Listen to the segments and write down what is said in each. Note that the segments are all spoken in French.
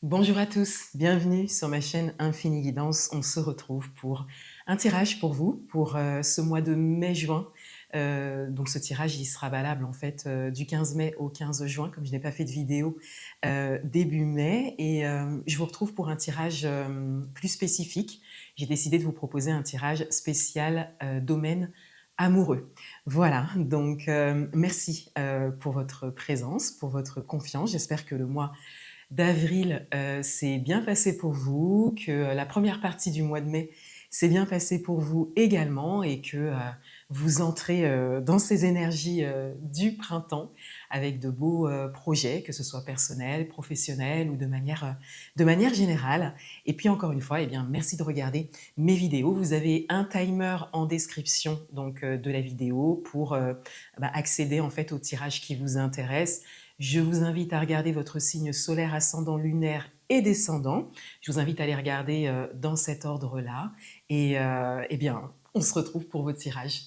Bonjour à tous, bienvenue sur ma chaîne Infini Guidance. On se retrouve pour un tirage pour vous, pour ce mois de mai-juin. Donc ce tirage, il sera valable en fait du 15 mai au 15 juin, comme je n'ai pas fait de vidéo début mai. Et je vous retrouve pour un tirage plus spécifique. J'ai décidé de vous proposer un tirage spécial domaine amoureux. Voilà, donc merci pour votre présence, pour votre confiance. J'espère que le mois d'avril s'est bien passé pour vous, que la première partie du mois de mai s'est bien passée pour vous également et que vous entrez dans ces énergies du printemps avec de beaux projets, que ce soit personnels, professionnels ou de manière générale. Et puis encore une fois, eh bien, merci de regarder mes vidéos. Vous avez un timer en description donc, de la vidéo pour accéder en fait au tirage qui vous intéresse. Je vous invite à regarder votre signe solaire, ascendant, lunaire et descendant. Je vous invite à les regarder dans cet ordre-là. Et eh bien, on se retrouve pour vos tirages.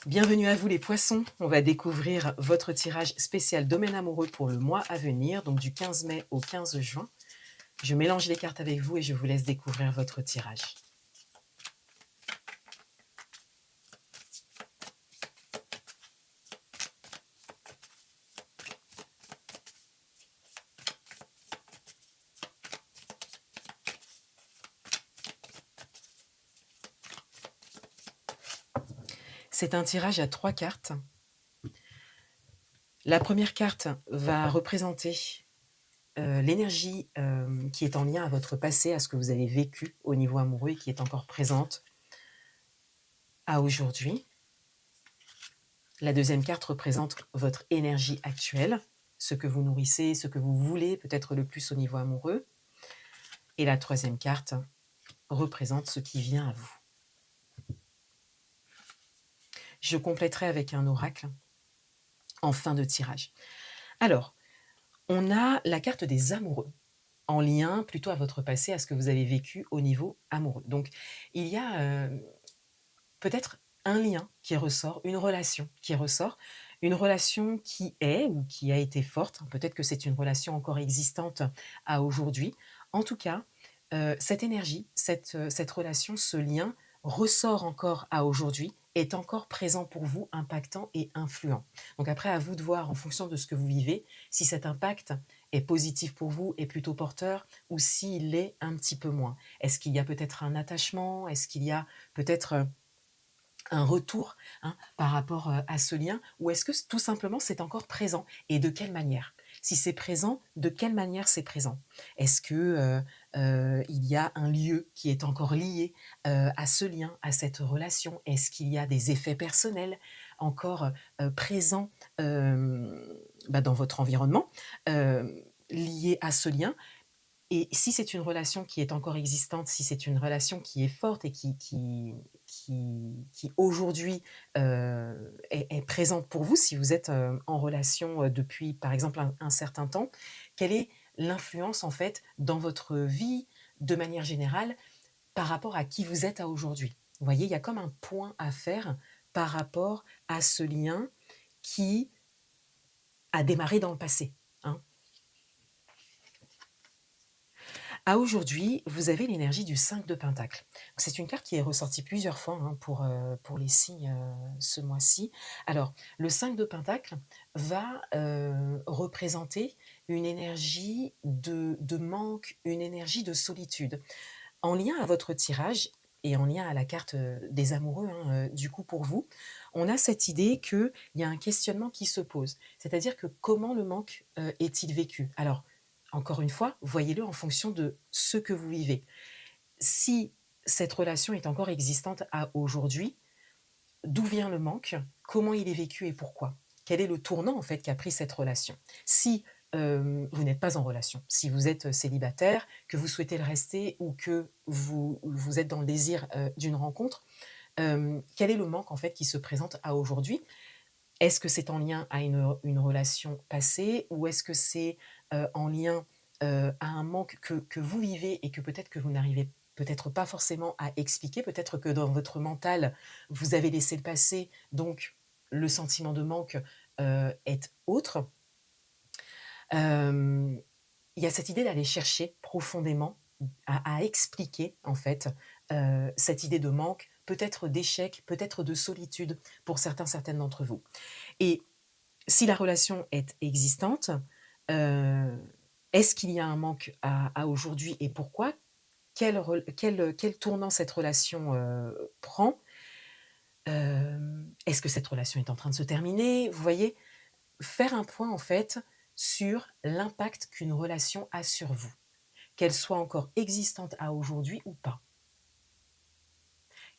Bienvenue à vous les poissons. On va découvrir votre tirage spécial domaine amoureux pour le mois à venir, donc du 15 mai au 15 juin. Je mélange les cartes avec vous et je vous laisse découvrir votre tirage. C'est un tirage à 3 cartes. La première carte va représenter l'énergie qui est en lien à votre passé, à ce que vous avez vécu au niveau amoureux et qui est encore présente à aujourd'hui. La deuxième carte représente votre énergie actuelle, ce que vous nourrissez, ce que vous voulez peut-être le plus au niveau amoureux. Et la troisième carte représente ce qui vient à vous. Je compléterai avec un oracle en fin de tirage. Alors, on a la carte des amoureux, en lien plutôt à votre passé, à ce que vous avez vécu au niveau amoureux. Donc, il y a peut-être un lien qui ressort, une relation qui ressort, une relation qui est ou qui a été forte. Peut-être que c'est une relation encore existante à aujourd'hui. En tout cas, cette énergie, cette relation, ce lien ressort encore à aujourd'hui, est encore présent pour vous, impactant et influent. Donc après, à vous de voir en fonction de ce que vous vivez, si cet impact est positif pour vous, est plutôt porteur, ou s'il l'est un petit peu moins. Est-ce qu'il y a peut-être un attachement? Est-ce qu'il y a peut-être un retour par rapport à ce lien, ou est-ce que tout simplement c'est encore présent, et de quelle manière? Si c'est présent, de quelle manière c'est présent? Est-ce que il y a un lieu qui est encore lié à ce lien, à cette relation? Est-ce qu'il y a des effets personnels encore présents dans votre environnement, liés à ce lien? Et si c'est une relation qui est encore existante, si c'est une relation qui est forte et qui aujourd'hui est présente pour vous, si vous êtes en relation depuis, par exemple, un certain temps, quelle est l'influence, en fait, dans votre vie, de manière générale, par rapport à qui vous êtes à aujourd'hui? Vous voyez, il y a comme un point à faire par rapport à ce lien qui a démarré dans le passé, hein. À aujourd'hui, vous avez l'énergie du 5 de Pentacle. C'est une carte qui est ressortie plusieurs fois pour les signes ce mois-ci. Alors, le 5 de Pentacle va représenter une énergie de manque, une énergie de solitude. En lien à votre tirage et en lien à la carte des amoureux, du coup pour vous, on a cette idée qu'il y a un questionnement qui se pose. C'est-à-dire que comment le manque est-il vécu? Alors, encore une fois, voyez-le en fonction de ce que vous vivez. Si cette relation est encore existante à aujourd'hui, d'où vient le manque? Comment il est vécu et pourquoi? Quel est le tournant en fait qu'a pris cette relation? Si vous n'êtes pas en relation, si vous êtes célibataire, que vous souhaitez le rester ou que vous êtes dans le désir d'une rencontre, quel est le manque en fait qui se présente à aujourd'hui? Est-ce que c'est en lien à une relation passée, ou est-ce que c'est en lien à un manque que vous vivez et que peut-être que vous n'arrivez peut-être pas forcément à expliquer? Peut-être que dans votre mental, vous avez laissé le passé, donc le sentiment de manque est autre. Hem, il y a cette idée d'aller chercher profondément à expliquer en fait, cette idée de manque, peut-être d'échec, peut-être de solitude pour certains, certaines d'entre vous et si la relation est existante, heu, est-ce qu'il y a un manque à aujourd'hui et pourquoi? Quel tournant cette relation, prend? Est-ce que cette relation est en train de se terminer? Vous voyez? Faire un point en fait sur l'impact qu'une relation a sur vous, qu'elle soit encore existante à aujourd'hui ou pas.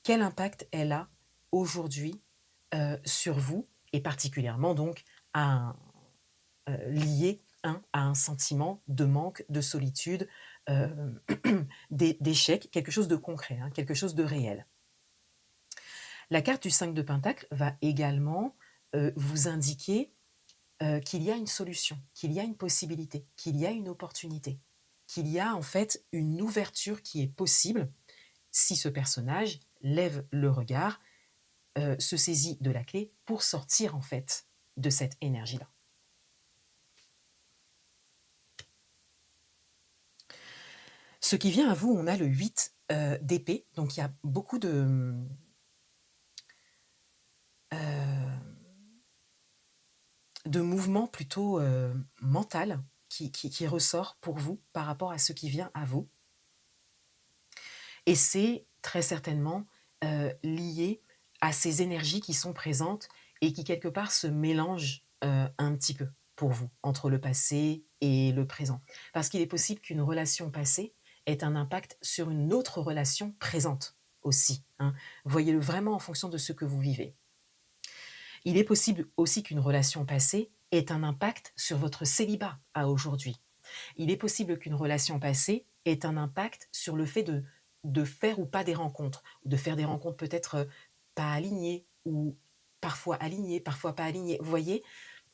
Quel impact elle a aujourd'hui, sur vous et particulièrement donc à un lié, hein, à un sentiment de manque, de solitude, heu, d'échec, quelque chose de concret, hein, quelque chose de réel. La carte du 5 de pentacle va également, vous indiquer, qu'il y a une solution, qu'il y a une possibilité, qu'il y a une opportunité, qu'il y a en fait une ouverture qui est possible si ce personnage lève le regard, se saisit de la clé pour sortir en fait de cette énergie-là. Ce qui vient à vous, on a le 8 d'épée, donc il y a beaucoup heu, de mouvements plutôt, mental qui ressort pour vous par rapport à ce qui vient à vous et c'est très certainement, lié à ces énergies qui sont présentes et qui quelque part se mélangent, un petit peu pour vous, entre le passé et le présent. Parce qu'il est possible qu'une relation passée ait un impact sur une autre relation présente aussi, hein. Voyez-le vraiment en fonction de ce que vous vivez. Il est possible aussi qu'une relation passée ait un impact sur votre célibat à aujourd'hui. Il est possible qu'une relation passée ait un impact sur le fait de faire ou pas des rencontres, de faire des rencontres peut-être, pas alignées ou parfois pas alignées, vous voyez?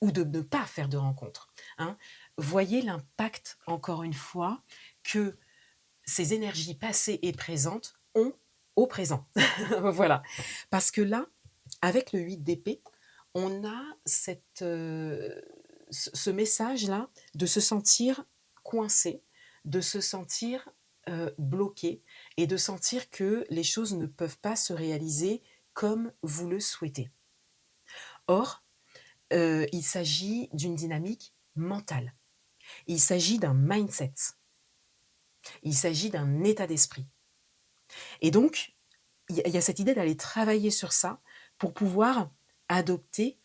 Ou de ne pas faire de rencontres, hein. Voyez l'impact, encore une fois, que ces énergies passées et présentes ont au présent. Voilà. Parce que là, avec le 8 d'épée, on a cette, ce message-là de se sentir coincé, de se sentir, bloqué et de sentir que les choses ne peuvent pas se réaliser comme vous le souhaitez. Or, il s'agit d'une dynamique mentale. Il s'agit d'un mindset. Il s'agit d'un état d'esprit et donc il y a cette idée d'aller travailler sur ça pour pouvoir adopter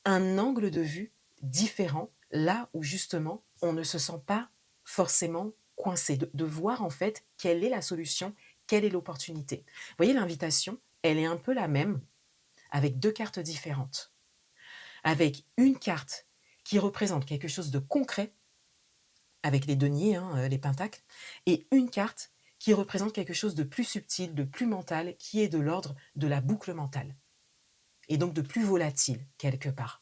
un angle de vue différent, là où justement on ne se sent pas forcément coincé, de voir en fait quelle est la solution, quelle est l'opportunité. Vous voyez l'invitation, elle est un peu la même avec 2 cartes différentes. Avec une carte qui représente quelque chose de concret, avec les deniers, hein, les pentacles, et une carte qui représente quelque chose de plus subtil, de plus mental, qui est de l'ordre de la boucle mentale, et donc de plus volatile quelque part.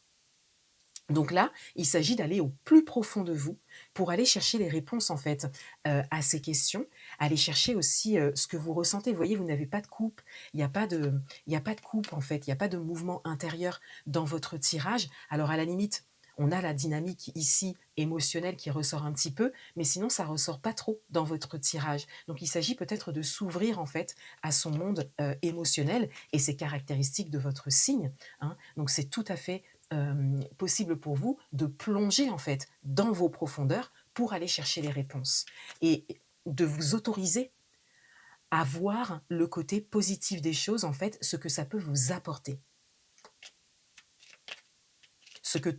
Donc là, il s'agit d'aller au plus profond de vous pour aller chercher les réponses en fait, à ces questions, aller chercher aussi, ce que vous ressentez. Vous voyez, vous n'avez pas de coupe, il y a pas de coupe en fait, il y a pas de mouvement intérieur dans votre tirage. Alors à la limite, on a la dynamique ici émotionnelle qui ressort un petit peu, mais sinon ça ressort pas trop dans votre tirage. Donc il s'agit peut-être de s'ouvrir en fait à son monde, émotionnel et c'est caractéristique de votre signe, hein. Donc c'est tout à fait possible pour vous de plonger en fait dans vos profondeurs pour aller chercher les réponses et de vous autoriser à voir le côté positif des choses, en fait, ce que ça peut vous apporter.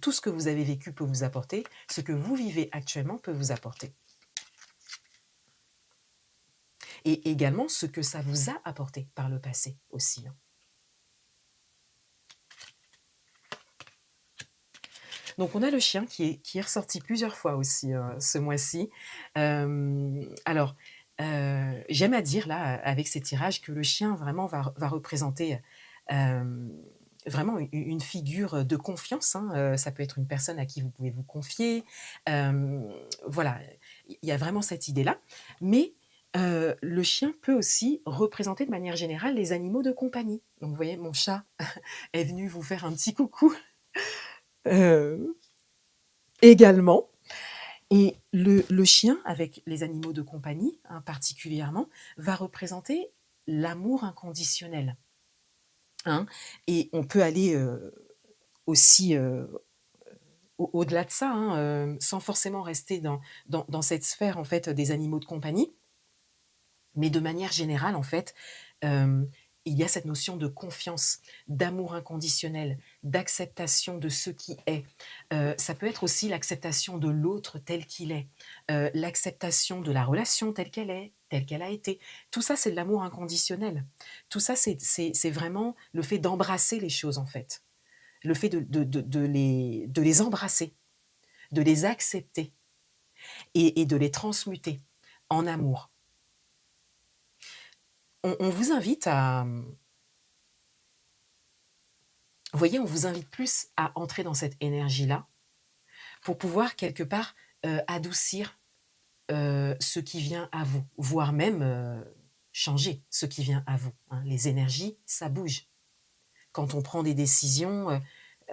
Tout ce que vous avez vécu peut vous apporter, ce que vous vivez actuellement peut vous apporter. Et également ce que ça vous a apporté par le passé aussi, hein. Donc on a le chien qui est ressorti plusieurs fois aussi, ce mois-ci. Alors, j'aime à dire là, avec ces tirages, que le chien vraiment va représenter, hem, vraiment une figure de confiance, hein, ça peut être une personne à qui vous pouvez vous confier, hem, voilà, il y a vraiment cette idée-là. Mais, le chien peut aussi représenter de manière générale les animaux de compagnie. Donc vous voyez, mon chat est venu vous faire un petit coucou, heu également. Et le chien, avec les animaux de compagnie, hein, particulièrement, va représenter l'amour inconditionnel, hein. Et on peut aller, aussi, au-delà de ça, hein, sans forcément rester dans cette sphère, en fait, des animaux de compagnie. Mais de manière générale, en fait, hem, il y a cette notion de confiance, d'amour inconditionnel, d'acceptation de ce qui est. Ça peut être aussi l'acceptation de l'autre tel qu'il est, l'acceptation de la relation telle qu'elle est, telle qu'elle a été. Tout ça, c'est de l'amour inconditionnel. Tout ça, c'est vraiment le fait d'embrasser les choses, en fait. Le fait de les embrasser, de les accepter et de les transmuter en amour. On vous invite à, vous voyez, on vous invite plus à entrer dans cette énergie-là pour pouvoir quelque part, adoucir, ce qui vient à vous, voire même, changer ce qui vient à vous, hein. Les énergies, ça bouge. Quand on prend des décisions,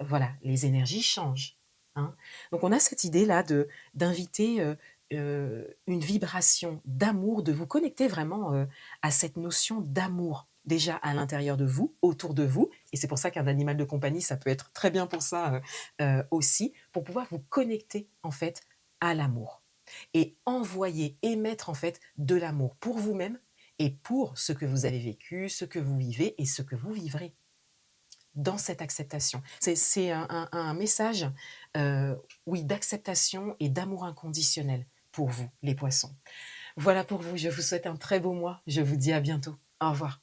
voilà, les énergies changent, hein. Donc on a cette idée-là d'inviter, une vibration d'amour, de vous connecter vraiment, à cette notion d'amour, déjà à l'intérieur de vous, autour de vous, et c'est pour ça qu'un animal de compagnie, ça peut être très bien pour ça, aussi, pour pouvoir vous connecter, en fait, à l'amour et envoyer, émettre, en fait, de l'amour pour vous-même et pour ce que vous avez vécu, ce que vous vivez et ce que vous vivrez. Dans cette acceptation. C'est un message, oui, d'acceptation et d'amour inconditionnel pour vous, les poissons. Voilà pour vous, je vous souhaite un très beau mois. Je vous dis à bientôt. Au revoir.